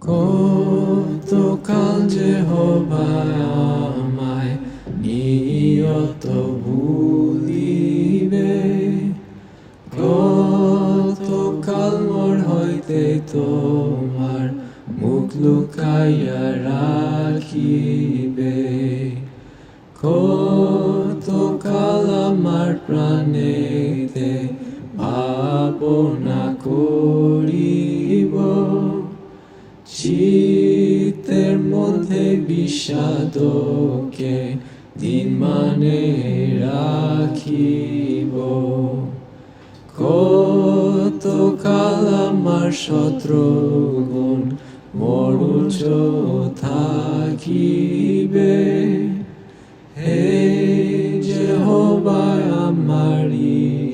কতকাল যে হবায় আমায় নিয়ত ভুলিবে, কতকাল মোর হইতে তোমার মুখ লুকাইয়া রাখিবে। কতকাল আমার প্রাণেতে ভাবনা করিব, চিত্তের মধ্যে বিষাদকে দিন মানে রাখিব। কতকাল আমার শত্রুগণ মরুচ থাকিবে, হে যেহোবা আমার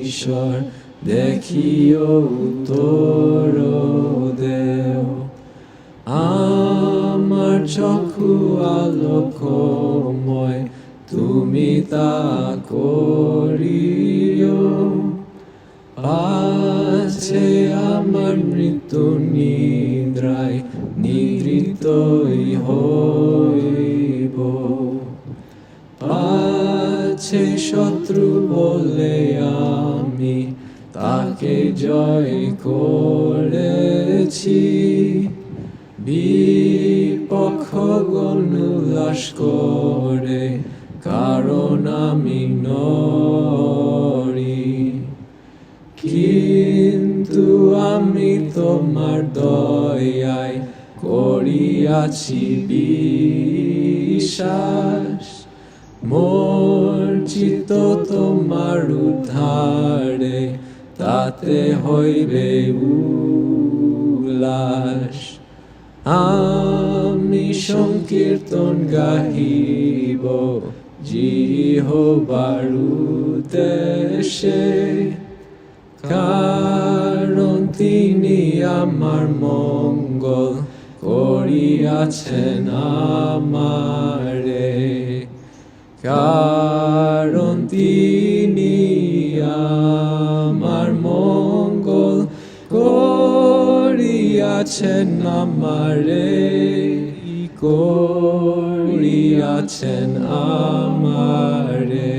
ঈশ্বর দেখিও উত্তর দেও। আমার চক্ষু আলোকময়, তুমি তা করিও। পাছে আমার মৃত্যু নিদ্রায় নিদ্রিতই হইব, পাছে শত্রু বলে আমি তাকে জয় করেছি। বিপক্ষগণ উল্লাস করে, কারণ আমি নরি। কিন্তু আমি তোমার দয়ায় করিয়াছি বিশ্বাস, মোর চিত্ত তোমার উদ্ধারে তাতে হইবে উল্লাস। আমি সংকীর্তন গাহিব যেহোবার উদ্দেশ্যে, কারণ তিনি আমার মঙ্গল করিয়াছেন আমারে। কারণ তিনি আমার মঙ্গল করিয়াছেন আমারে, করিয়াছেন আমারে।